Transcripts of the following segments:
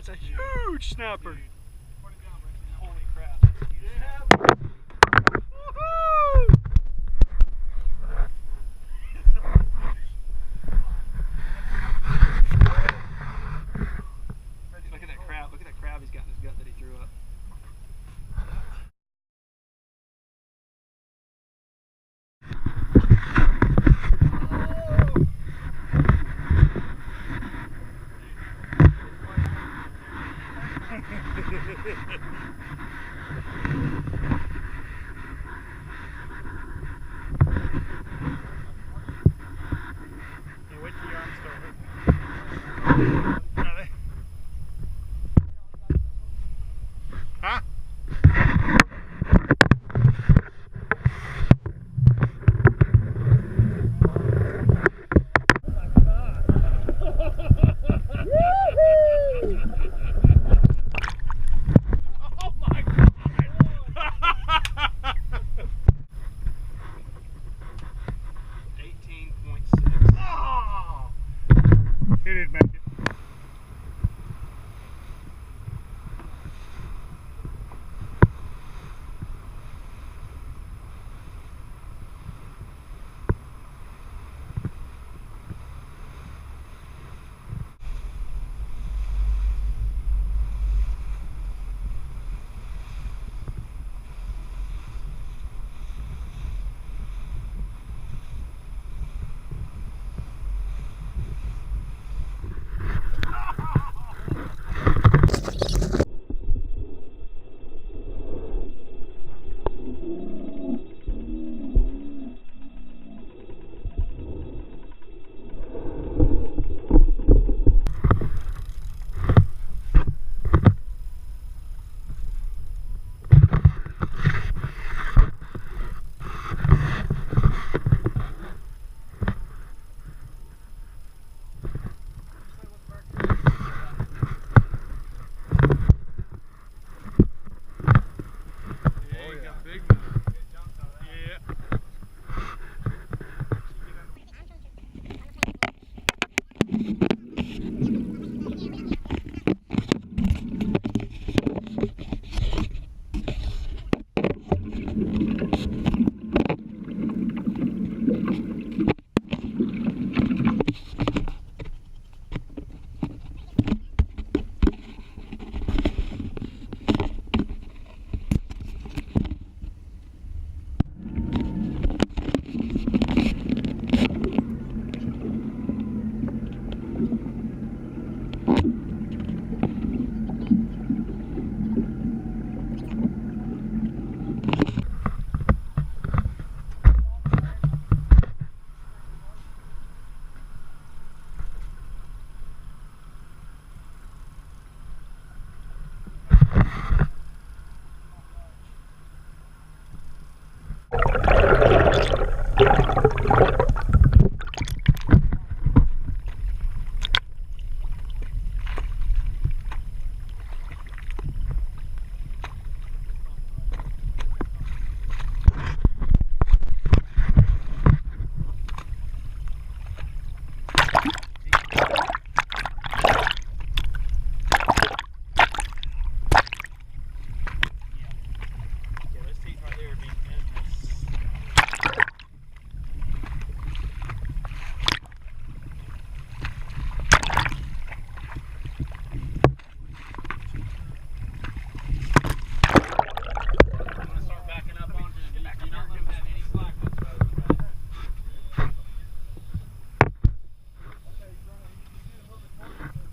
That's a huge snapper. Holy crap. Yeah. Woohoo! Look at that crab. Look at that crab he's got in his gut that he drew up. Yeah, wait till your arms start hurting. Are they? Huh? He didn't make it.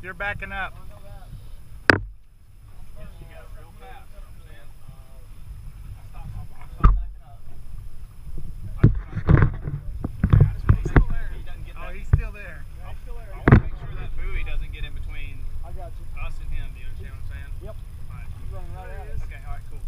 You're backing up. Oh, he's still there. I want to make sure that buoy doesn't get in between us and him. Do you understand what I'm saying? Yep. All right. He's running right at us. Okay, all right, cool.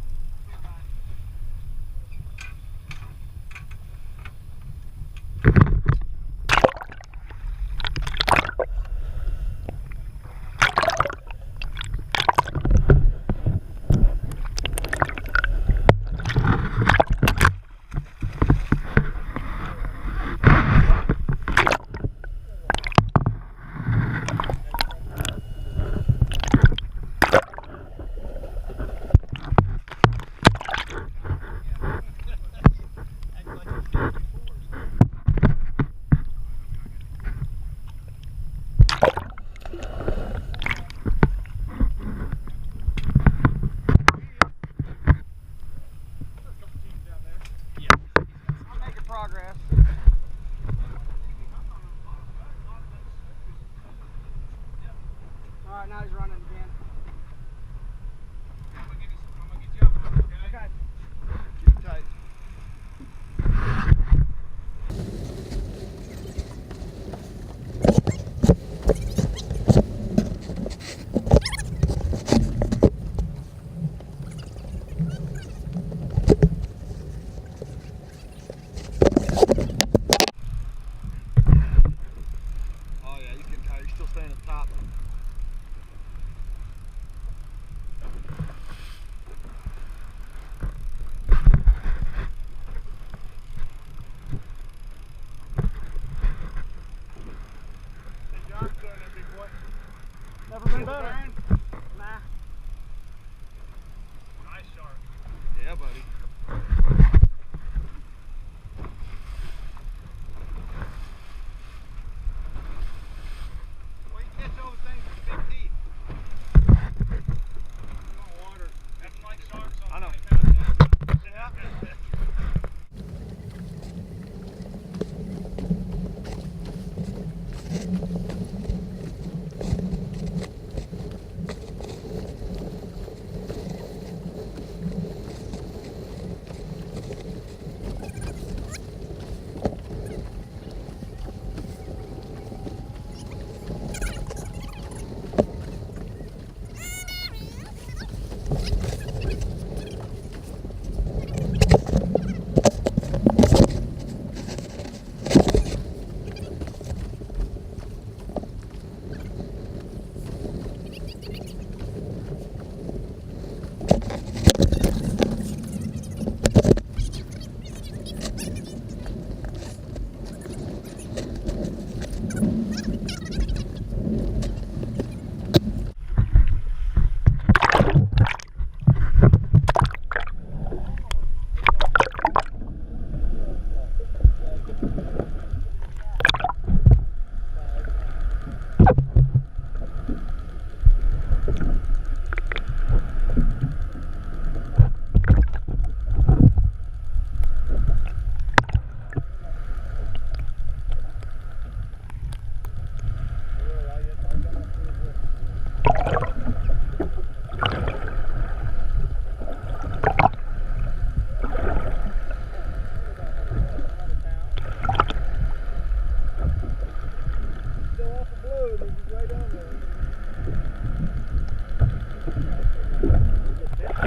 Alright, now he's running again. I'm gonna get you up on it, okay? Okay. Keep it tight. Oh yeah, he's getting tired. He's still staying at the top. John's doing it, big boy. Never been better. Nah. Nice shark. Yeah, buddy. Well, you catch all the things with big teeth. Come on, water. That's like sharks on I know. 20-pound hooks. Yeah.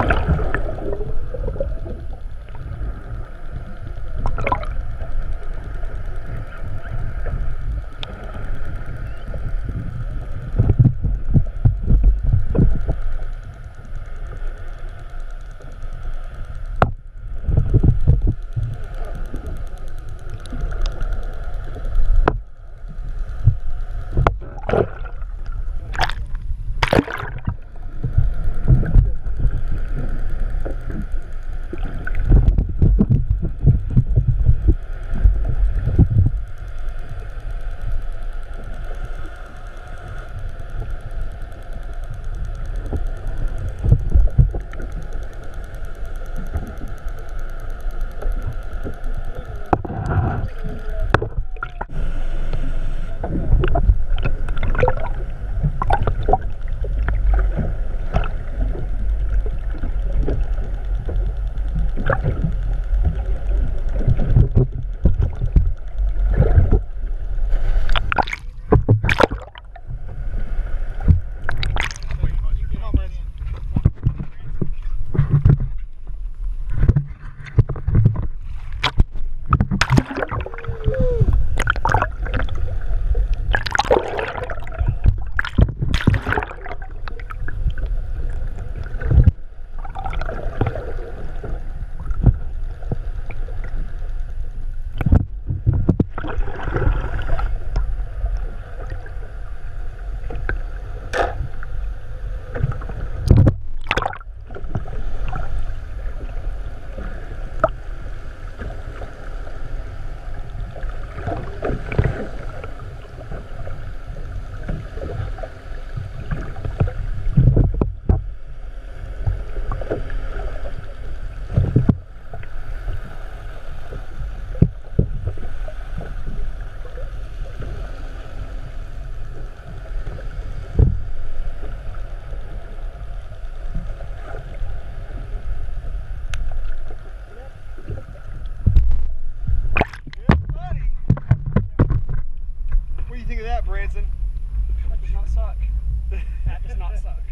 not suck. That does not suck.